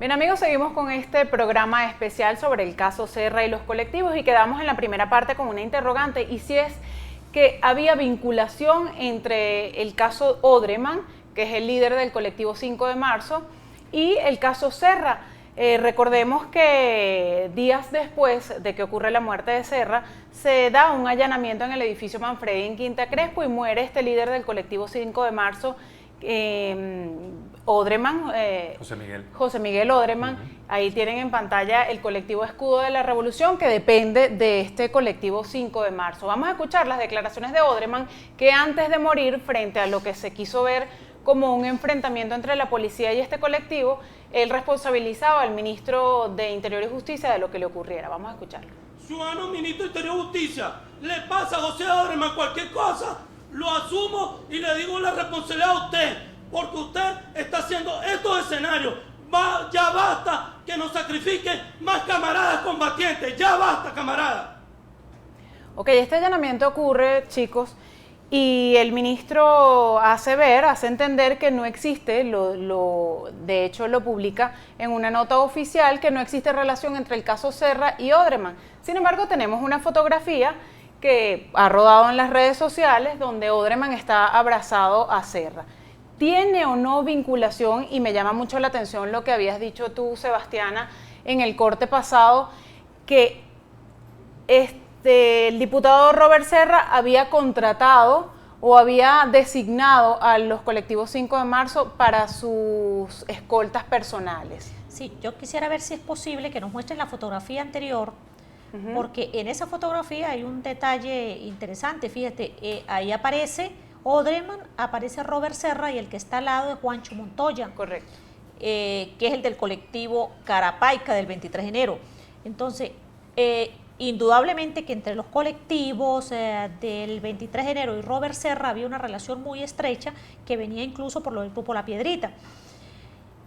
Bien amigos, seguimos con este programa especial sobre el caso Serra y los colectivos y quedamos en la primera parte con una interrogante, y si es que había vinculación entre el caso Odreman, que es el líder del colectivo 5 de marzo, y el caso Serra. Recordemos que días después de que ocurre la muerte de Serra, se da un allanamiento en el edificio Manfredi en Quinta Crespo y muere este líder del colectivo 5 de marzo, Odreman, José Miguel Odreman. Ahí tienen en pantalla el colectivo Escudo de la Revolución, que depende de este colectivo 5 de marzo. Vamos a escuchar las declaraciones de Odreman, que antes de morir, frente a lo que se quiso ver como un enfrentamiento entre la policía y este colectivo, él responsabilizaba al ministro de Interior y Justicia de lo que le ocurriera. Vamos a escucharlo. Ciudadano ministro de Interior y Justicia, le pasa a José Odreman cualquier cosa, lo asumo y le digo la responsabilidad a usted, porque usted está haciendo estos escenarios. Ya basta que nos sacrifiquen más camaradas combatientes, ya basta, camaradas. Ok, este allanamiento ocurre, chicos, y el ministro hace entender que no existe, de hecho lo publica en una nota oficial, que no existe relación entre el caso Serra y Odreman. Sin embargo, tenemos una fotografía que ha rodado en las redes sociales donde Odreman está abrazado a Serra. ¿Tiene o no vinculación? Y me llama mucho la atención lo que habías dicho tú, Sebastiana, en el corte pasado, que el diputado Robert Serra había contratado o había designado a los colectivos 5 de marzo para sus escoltas personales. Sí, yo quisiera ver si es posible que nos muestren la fotografía anterior, porque en esa fotografía hay un detalle interesante. Fíjate, ahí aparece Odreman, aparece Robert Serra y el que está al lado es Juancho Montoya. Correcto. Que es el del colectivo Carapaica del 23 de enero. Entonces, indudablemente que entre los colectivos del 23 de enero y Robert Serra había una relación muy estrecha que venía incluso por lo del grupo La Piedrita.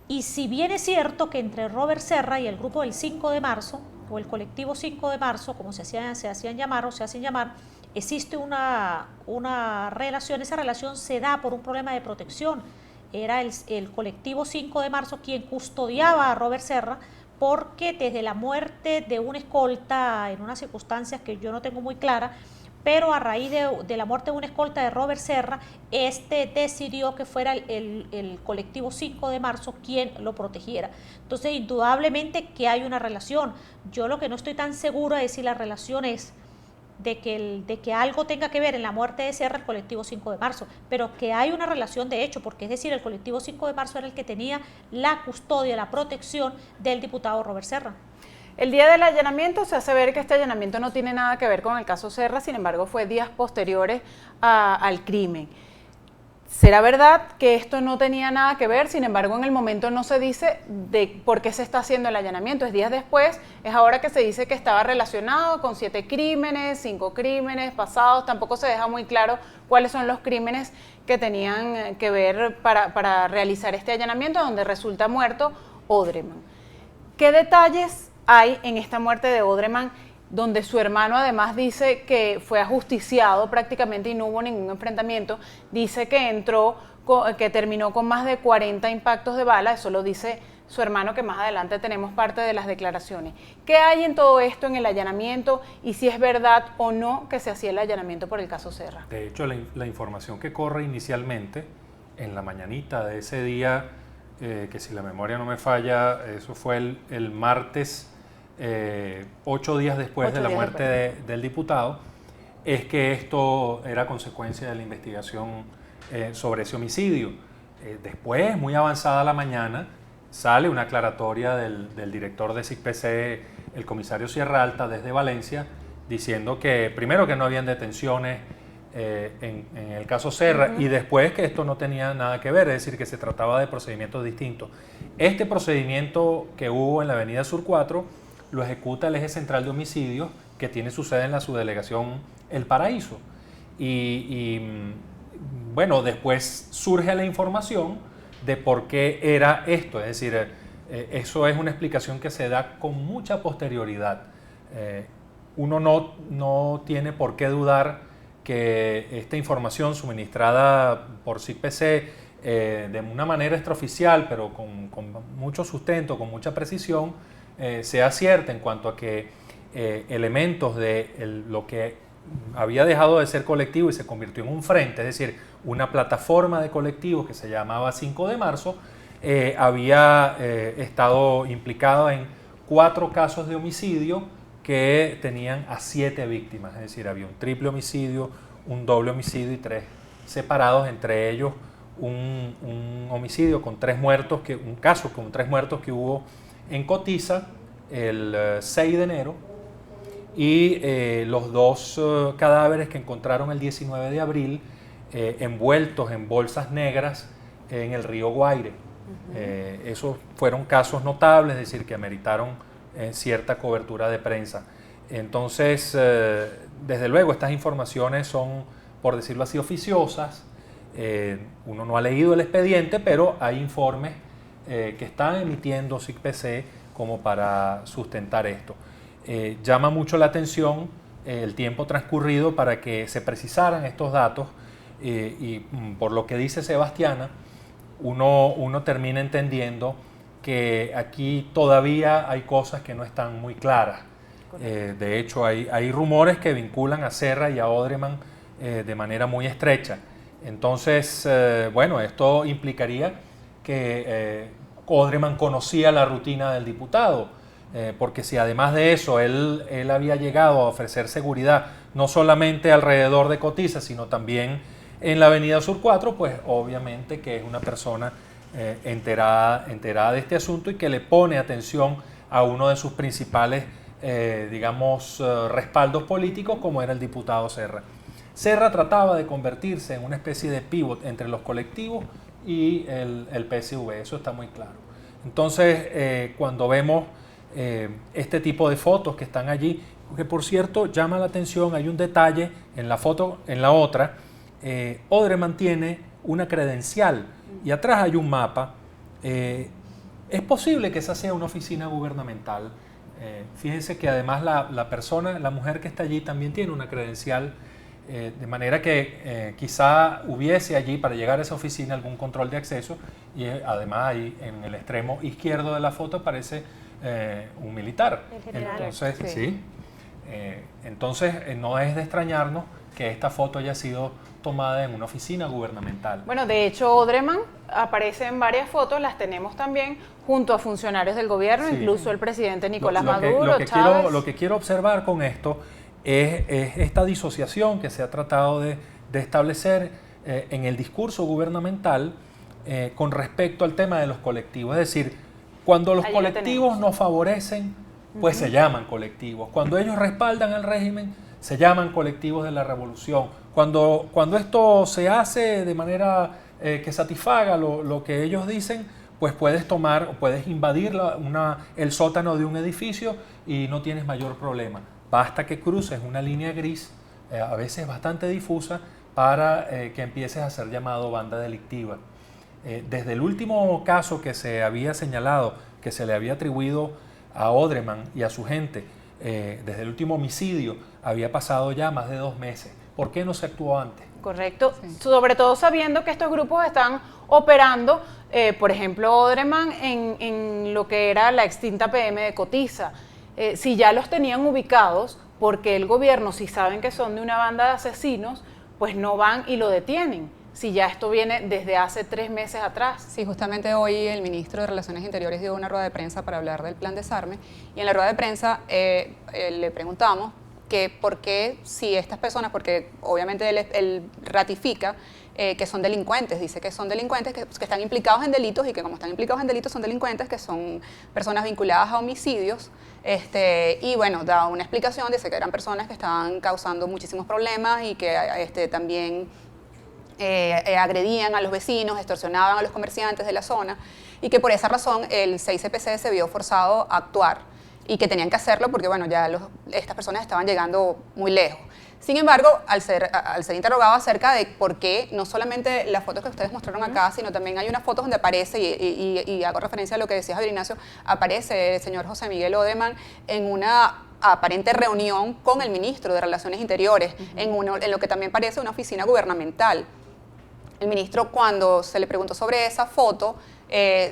Y si bien es cierto que entre Robert Serra y el grupo del 5 de marzo, o el colectivo 5 de marzo, como se hacían llamar, existe una relación. Esa relación se da por un problema de protección. Era el colectivo 5 de marzo quien custodiaba a Robert Serra, porque desde la muerte de un escolta, en unas circunstancias que yo no tengo muy claras, pero a raíz de la muerte de un escolta de Robert Serra, decidió que fuera el colectivo 5 de marzo quien lo protegiera. Entonces, indudablemente que hay una relación. Yo lo que no estoy tan segura es si la relación es de que algo tenga que ver en la muerte de Serra el colectivo 5 de marzo, pero que hay una relación de hecho, porque es decir, el colectivo 5 de marzo era el que tenía la custodia, la protección del diputado Robert Serra. El día del allanamiento se hace ver que este allanamiento no tiene nada que ver con el caso Serra, sin embargo fue días posteriores al crimen. ¿Será verdad que esto no tenía nada que ver? Sin embargo, en el momento no se dice de por qué se está haciendo el allanamiento. Es días después, es ahora que se dice que estaba relacionado con 7 crímenes, 5 crímenes pasados. Tampoco se deja muy claro cuáles son los crímenes que tenían que ver para realizar este allanamiento, donde resulta muerto Odreman. ¿Qué detalles hay en esta muerte de Odreman, donde su hermano además dice que fue ajusticiado prácticamente y no hubo ningún enfrentamiento? Dice que que terminó con más de 40 impactos de bala. Eso lo dice su hermano, que más adelante tenemos parte de las declaraciones. ¿Qué hay en todo esto en el allanamiento y si es verdad o no que se hacía el allanamiento por el caso Serra? De hecho, la información que corre inicialmente, en la mañanita de ese día, que si la memoria no me falla, eso fue el martes, 8 días después de la muerte del diputado, es que esto era consecuencia de la investigación sobre ese homicidio. Después, muy avanzada la mañana, sale una aclaratoria del director de SICPC, el comisario Sierra Alta, desde Valencia, diciendo que primero que no habían detenciones en el caso Serra, y después que esto no tenía nada que ver, es decir, que se trataba de procedimientos distintos. Este procedimiento que hubo en la avenida Sur 4 lo ejecuta el Eje Central de Homicidios, que tiene su sede en la subdelegación El Paraíso. Bueno, después surge la información de por qué era esto, es decir, eso es una explicación que se da con mucha posterioridad. Uno no tiene por qué dudar que esta información suministrada por SICPC de una manera extraoficial, pero con mucho sustento, con mucha precisión, sea cierta en cuanto a que elementos de lo que había dejado de ser colectivo y se convirtió en un frente, es decir, una plataforma de colectivos que se llamaba 5 de marzo, había estado implicada en 4 casos de homicidio que tenían a 7 víctimas, es decir, había un triple homicidio, un doble homicidio y 3 separados, entre ellos un homicidio con 3 muertos, un caso con 3 muertos que hubo en Cotiza el 6 de enero, y los 2 cadáveres que encontraron el 19 de abril envueltos en bolsas negras en el río Guaire. Esos fueron casos notables, es decir, que ameritaron cierta cobertura de prensa. Entonces, desde luego, estas informaciones son, por decirlo así, oficiosas. Uno no ha leído el expediente, pero hay informes que están emitiendo SICPC como para sustentar esto. Llama mucho la atención el tiempo transcurrido para que se precisaran estos datos y por lo que dice Sebastiana, uno termina entendiendo que aquí todavía hay cosas que no están muy claras. De hecho, hay rumores que vinculan a Serra y a Odreman de manera muy estrecha. Entonces, bueno, esto implicaría que Odreman conocía la rutina del diputado, porque si además de eso él había llegado a ofrecer seguridad no solamente alrededor de Cotiza, sino también en la Avenida Sur 4, pues obviamente que es una persona enterada de este asunto y que le pone atención a uno de sus principales, digamos, respaldos políticos, como era el diputado Serra. Serra trataba de convertirse en una especie de pívot entre los colectivos y el PSV, eso está muy claro. Entonces, cuando vemos este tipo de fotos que están allí, que por cierto llama la atención, hay un detalle en la foto, en la otra, Odreman tiene una credencial y atrás hay un mapa. Es posible que esa sea una oficina gubernamental. Fíjense que además la mujer que está allí también tiene una credencial, de manera que quizá hubiese allí para llegar a esa oficina algún control de acceso, y además ahí en el extremo izquierdo de la foto aparece un militar. Entonces, sí. Entonces no es de extrañarnos que esta foto haya sido tomada en una oficina gubernamental. Bueno, de hecho, Odreman aparece en varias fotos, las tenemos también junto a funcionarios del gobierno, sí. Incluso el presidente Nicolás Maduro, Chávez. Lo que quiero observar con esto es esta disociación que se ha tratado de establecer en el discurso gubernamental con respecto al tema de los colectivos. Es decir, cuando los colectivos nos favorecen, pues se llaman colectivos. Cuando ellos respaldan al régimen, se llaman colectivos de la revolución. Cuando esto se hace de manera que satisfaga lo que ellos dicen, pues puedes tomar o puedes invadir el sótano de un edificio y no tienes mayor problema. Basta que cruces una línea gris, a veces bastante difusa, para que empieces a ser llamado banda delictiva. Desde el último caso que se había señalado, que se le había atribuido a Odreman y a su gente, desde el último homicidio, había pasado ya más de 2 meses. ¿Por qué no se actuó antes? Correcto, sí. Sobre todo sabiendo que estos grupos están operando, por ejemplo, Odreman en lo que era la extinta PM de Cotiza. Si ya los tenían ubicados, porque el gobierno, si saben que son de una banda de asesinos, pues no van y lo detienen. Si ya esto viene desde hace 3 meses atrás. Sí, justamente hoy el ministro de Relaciones Interiores dio una rueda de prensa para hablar del plan desarme, y en la rueda de prensa le preguntamos que por qué, si estas personas, porque obviamente él ratifica que son delincuentes, dice que son delincuentes que están implicados en delitos, y que como están implicados en delitos son delincuentes, que son personas vinculadas a homicidios, y bueno, da una explicación, dice que eran personas que estaban causando muchísimos problemas y que también agredían a los vecinos, extorsionaban a los comerciantes de la zona, y que por esa razón el 6CPC se vio forzado a actuar y que tenían que hacerlo porque bueno, ya estas personas estaban llegando muy lejos. Sin embargo, al ser interrogado acerca de por qué, no solamente las fotos que ustedes mostraron acá, sino también hay unas fotos donde aparece, y hago referencia a lo que decía Javier Ignacio, aparece el señor José Miguel Odreman en una aparente reunión con el ministro de Relaciones Interiores, en lo que también parece una oficina gubernamental. El ministro, cuando se le preguntó sobre esa foto,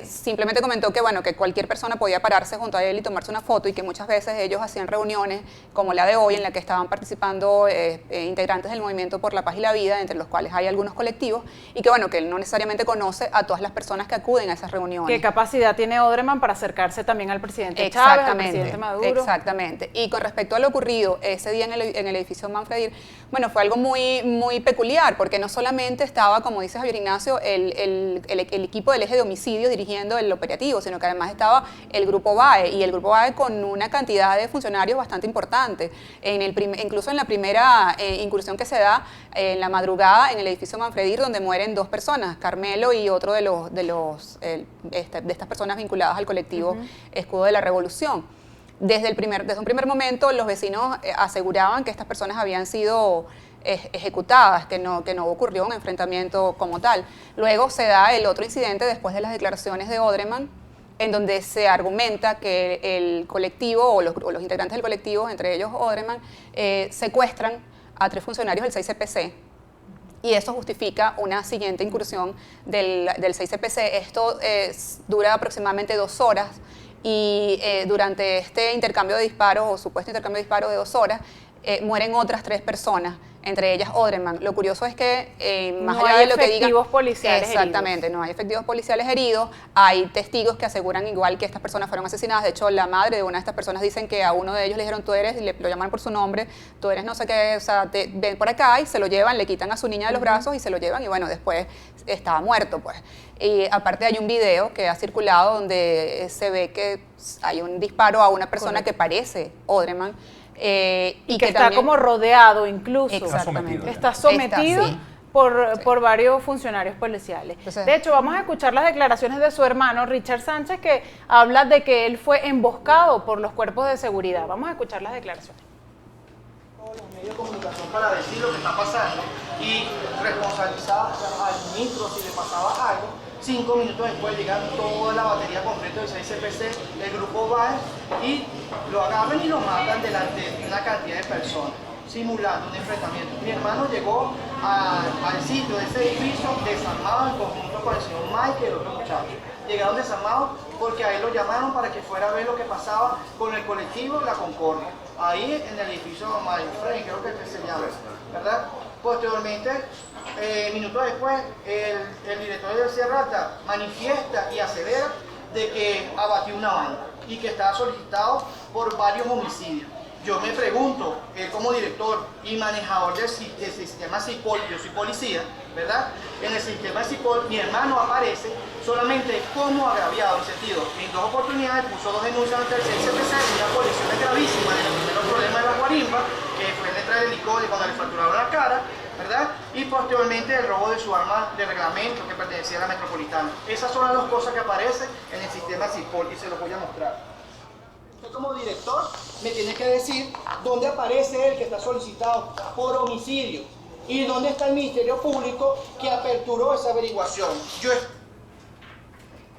simplemente comentó que, bueno, que cualquier persona podía pararse junto a él y tomarse una foto, y que muchas veces ellos hacían reuniones como la de hoy, en la que estaban participando integrantes del Movimiento por la Paz y la Vida, entre los cuales hay algunos colectivos, y que, bueno, que él no necesariamente conoce a todas las personas que acuden a esas reuniones. ¿Qué capacidad tiene Odreman para acercarse también al presidente Chávez, al presidente Maduro? Exactamente. Y con respecto a lo ocurrido ese día en el edificio Manfredir, bueno, fue algo muy peculiar, porque no solamente estaba, como dice Javier Ignacio, el equipo del eje de homicidio dirigiendo el operativo, sino que además estaba el Grupo BAE, y el Grupo BAE con una cantidad de funcionarios bastante importante. Incluso en la primera incursión que se da en la madrugada en el edificio Manfredir, donde mueren 2 personas, Carmelo y otro de estas personas vinculadas al colectivo Escudo de la Revolución. Desde un primer momento, los vecinos aseguraban que estas personas habían sido ejecutadas, que no ocurrió un enfrentamiento como tal. Luego se da el otro incidente después de las declaraciones de Odreman, en donde se argumenta que el colectivo o los integrantes del colectivo, entre ellos Odreman, secuestran a 3 funcionarios del 6CPC. Y eso justifica una siguiente incursión del 6CPC. Esto dura aproximadamente 2 horas. Y durante este intercambio de disparos, o supuesto intercambio de disparos de 2 horas, mueren otras 3 personas, entre ellas Odreman. Lo curioso es que, más allá de lo que digan... No hay efectivos policiales exactamente, heridos. no hay efectivos policiales heridos. Hay testigos que aseguran igual que estas personas fueron asesinadas. De hecho, la madre de una de estas personas dicen que a uno de ellos le dijeron, tú eres, y lo llaman por su nombre, tú eres no sé qué, o sea, ven por acá, y se lo llevan, le quitan a su niña de los brazos y se lo llevan, y bueno, después estaba muerto, pues. Y aparte hay un video que ha circulado donde se ve que hay un disparo a una persona que parece Odreman, y que está también, como rodeado incluso. Exactamente. Está sometido por varios funcionarios policiales. Entonces, de hecho, vamos a escuchar las declaraciones de su hermano, Richard Sánchez, que habla de que él fue emboscado por los cuerpos de seguridad. Vamos a escuchar las declaraciones. Todos los medios de comunicación para decir lo que está pasando y responsabilizar al ministro si le pasaba algo. 5 minutos después llegan toda la batería completa del 6CPC, el Grupo BAE, y lo agarran y lo matan delante de una cantidad de personas, simulando un enfrentamiento. Mi hermano llegó al sitio de ese edificio desarmado en conjunto con el señor Mike y el otro muchacho. Llegaron desarmados porque a él lo llamaron para que fuera a ver lo que pasaba con el colectivo La Concordia, ahí en el edificio Manfredir, creo que se llama, ¿verdad? Posteriormente, minutos después, el director del Sierra Alta manifiesta y asevera de que abatió una banda y que estaba solicitado por varios homicidios. Yo me pregunto, él como director y manejador del sistema CIPOL, yo soy policía, ¿verdad? En el sistema CIPOL mi hermano aparece solamente como agraviado, en sentido, en 2 oportunidades puso 2 denuncias ante el 6CPC, una colisión gravísima en el primer problema de la guarimba, que fue detrás del helicóptero cuando le fracturaron la cara, ¿verdad? Y posteriormente el robo de su arma de reglamento que pertenecía a la Metropolitana. Esas son las 2 cosas que aparecen en el sistema CIPOL y se los voy a mostrar. Usted como director me tiene que decir dónde aparece el que está solicitado por homicidio y dónde está el Ministerio Público que aperturó esa averiguación.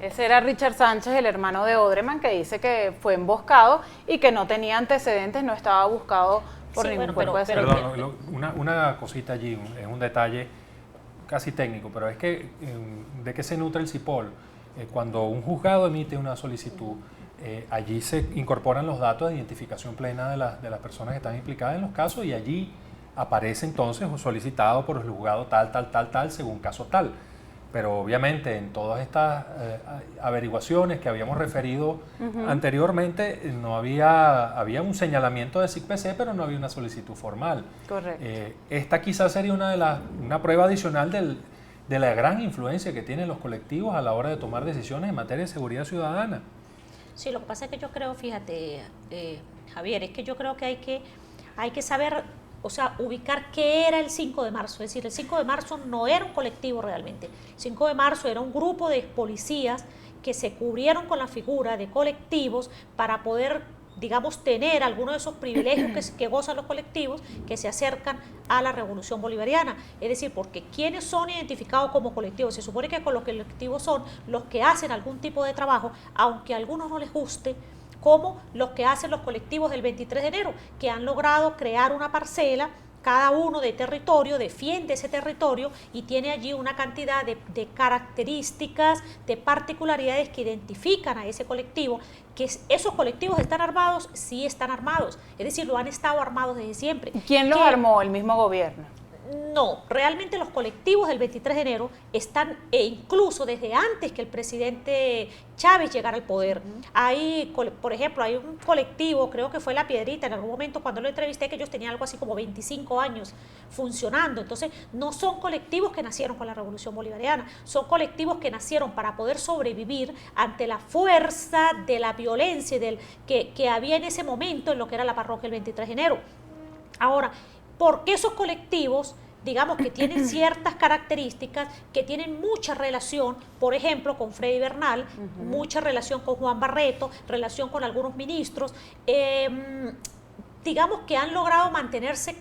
Ese era Richard Sánchez, el hermano de Odreman, que dice que fue emboscado y que no tenía antecedentes, no estaba buscado por ningún cuerpo de seguridad. Perdón, una cosita allí, es un detalle casi técnico, pero es que ¿de qué se nutre el CIPOL? Cuando un juzgado emite una solicitud, allí se incorporan los datos de identificación plena de las personas que están implicadas en los casos, y allí aparece entonces solicitado por el juzgado tal, según caso tal. Pero obviamente en todas estas averiguaciones que habíamos referido anteriormente, no había un señalamiento de SICPC, pero no había una solicitud formal. Correcto. Esta quizás sería una prueba adicional de la gran influencia que tienen los colectivos a la hora de tomar decisiones en materia de seguridad ciudadana. Sí, lo que pasa es que yo creo, fíjate, Javier, es que yo creo que hay que saber, o sea, ubicar qué era el 5 de marzo. Es decir, el 5 de marzo no era un colectivo realmente. El 5 de marzo era un grupo de policías que se cubrieron con la figura de colectivos para poder, digamos, tener algunos de esos privilegios que gozan los colectivos que se acercan a la revolución bolivariana. Es decir, porque quienes son identificados como colectivos, se supone que con los colectivos son los que hacen algún tipo de trabajo, aunque a algunos no les guste, como los que hacen los colectivos del 23 de enero, que han logrado crear una parcela cada uno de territorio defiende ese territorio y tiene allí una cantidad de características, de particularidades que identifican a ese colectivo, que esos colectivos están armados, sí están armados, es decir, lo han estado armados desde siempre. ¿Quién los armó? El mismo gobierno. No, realmente los colectivos del 23 de enero están, incluso desde antes que el presidente Chávez llegara al poder. Hay, por ejemplo, hay un colectivo, creo que fue La Piedrita, en algún momento cuando lo entrevisté, que ellos tenían algo así como 25 años funcionando. Entonces, no son colectivos que nacieron con la Revolución Bolivariana, son colectivos que nacieron para poder sobrevivir ante la fuerza de la violencia que había en ese momento en lo que era la parroquia el 23 de enero. Ahora, porque esos colectivos, digamos que tienen ciertas características, que tienen mucha relación, por ejemplo, con Freddy Bernal, mucha relación con Juan Barreto, relación con algunos ministros, digamos que han logrado mantenerse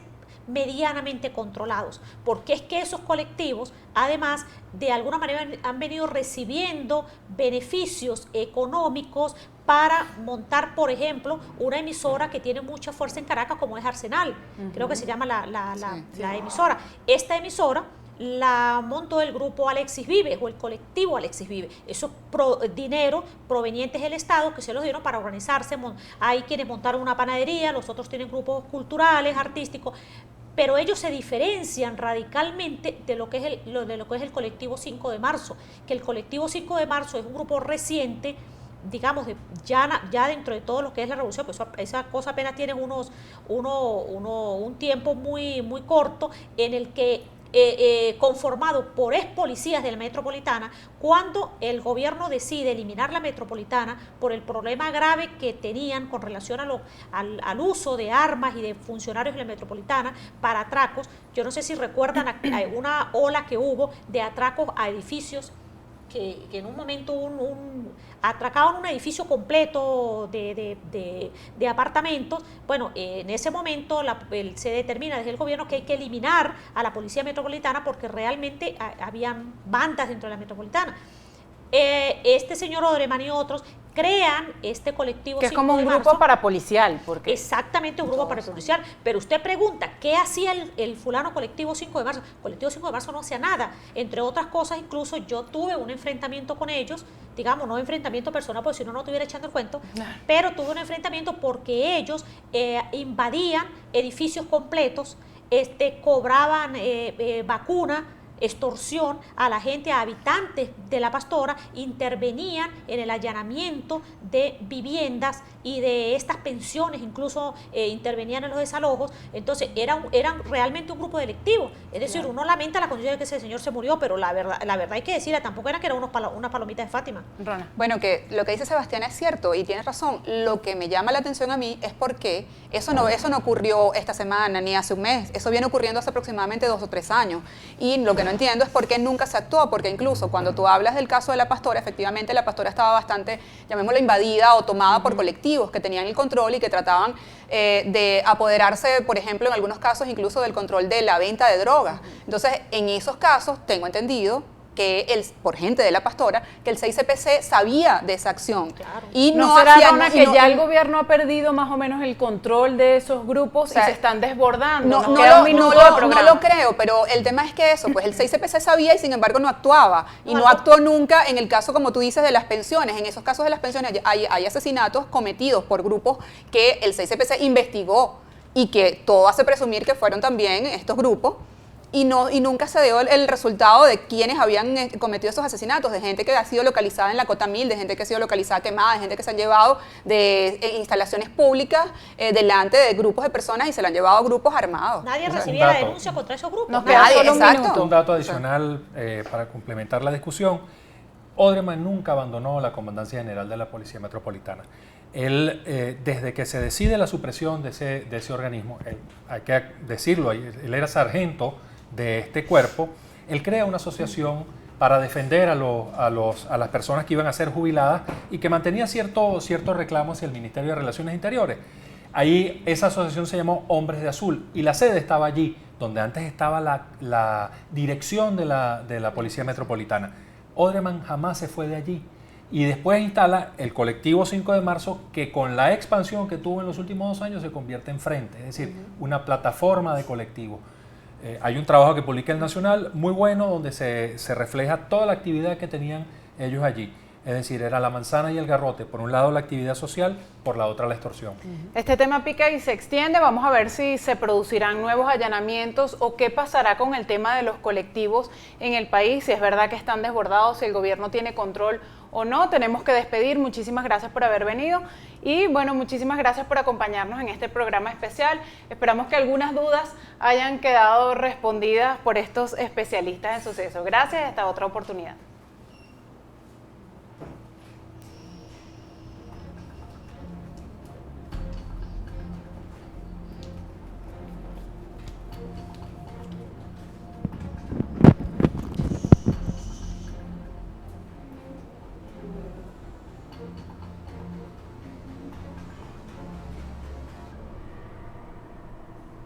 medianamente controlados, porque es que esos colectivos, además, de alguna manera han venido recibiendo beneficios económicos para montar, por ejemplo, una emisora que tiene mucha fuerza en Caracas, como es Arsenal, creo que se llama la emisora. Esta emisora la montó el grupo Alexis Vive o el colectivo Alexis Vive. Eso es dinero provenientes del Estado que se los dieron para organizarse. Hay quienes montaron una panadería, los otros tienen grupos culturales, artísticos, pero ellos se diferencian radicalmente de lo que es el colectivo 5 de marzo, que el colectivo 5 de marzo es un grupo reciente, digamos, ya dentro de todo lo que es la revolución, pues esa cosa apenas tiene un tiempo muy, muy corto en el que conformado por ex policías de la metropolitana, cuando el gobierno decide eliminar la metropolitana por el problema grave que tenían con relación al uso de armas y de funcionarios de la metropolitana para atracos. Yo no sé si recuerdan una ola que hubo de atracos a edificios, que en un momento atracaban un edificio completo de apartamentos. Bueno, en ese momento se determina desde el gobierno que hay que eliminar a la policía metropolitana porque realmente habían bandas dentro de la metropolitana. Este señor Odreman y otros crean este colectivo 5 de marzo. Que es como un grupo parapolicial. Porque exactamente, un grupo parapolicial. Pero usted pregunta, ¿qué hacía el fulano colectivo 5 de marzo? El colectivo 5 de marzo no hacía nada. Entre otras cosas, incluso yo tuve un enfrentamiento con ellos, digamos, no enfrentamiento personal, porque si no estuviera echando el cuento, pero tuve un enfrentamiento porque ellos invadían edificios completos, cobraban vacuna, extorsión a la gente, a habitantes de La Pastora, intervenían en el allanamiento de viviendas y de estas pensiones, incluso intervenían en los desalojos. Entonces eran realmente un grupo delictivo, es decir, uno lamenta la condición de que ese señor se murió, pero la verdad hay que decirla, tampoco era que era una palomita de Fátima. Rana. Bueno, que lo que dice Sebastián es cierto y tiene razón. Lo que me llama la atención a mí es porque eso no ocurrió esta semana ni hace un mes, eso viene ocurriendo hace aproximadamente 2 o 3 años, y lo que no entiendo es por qué nunca se actuó, porque incluso cuando tú hablas del caso de La Pastora, efectivamente La Pastora estaba bastante, llamémoslo, invadida o tomada por colectivos que tenían el control y que trataban de apoderarse, por ejemplo, en algunos casos incluso del control de la venta de drogas. Entonces, en esos casos, tengo entendido que por gente de La Pastora, que el 6CPC sabía de esa acción. Claro. Y no será, Rona, que ya el gobierno ha perdido más o menos el control de esos grupos, o sea, y se están desbordando. No lo creo, pero el tema es que eso, pues el 6CPC sabía y sin embargo no actuaba. Y no actuó nunca en el caso, como tú dices, de las pensiones. En esos casos de las pensiones hay asesinatos cometidos por grupos que el 6CPC investigó y que todo hace presumir que fueron también estos grupos. Y nunca se dio el resultado de quienes habían cometido esos asesinatos, de gente que ha sido localizada en la Cota 1000, de gente que ha sido localizada quemada, de gente que se han llevado de instalaciones públicas delante de grupos de personas y se la han llevado a grupos armados. Nadie recibía la denuncia contra esos grupos. Nadie, exacto. Un dato adicional para complementar la discusión. Odreman nunca abandonó la Comandancia General de la Policía Metropolitana. Él, desde que se decide la supresión de ese organismo, hay que decirlo, él era sargento de este cuerpo. Él crea una asociación para defender a las personas que iban a ser jubiladas y que mantenía cierto reclamo hacia el Ministerio de Relaciones Interiores. Ahí esa asociación se llamó Hombres de Azul y la sede estaba allí, donde antes estaba la dirección de la Policía Metropolitana. Odreman jamás se fue de allí. Y después instala el colectivo 5 de marzo, que con la expansión que tuvo en los últimos 2 años se convierte en frente, es decir, una plataforma de colectivo. Hay un trabajo que publica el Nacional muy bueno donde se refleja toda la actividad que tenían ellos allí. Es decir, era la manzana y el garrote, por un lado la actividad social, por la otra la extorsión. Este tema pica y se extiende, vamos a ver si se producirán nuevos allanamientos o qué pasará con el tema de los colectivos en el país, si es verdad que están desbordados, si el gobierno tiene control o no. Tenemos que despedir, muchísimas gracias por haber venido y bueno, muchísimas gracias por acompañarnos en este programa especial. Esperamos que algunas dudas hayan quedado respondidas por estos especialistas en sucesos. Gracias, hasta otra oportunidad.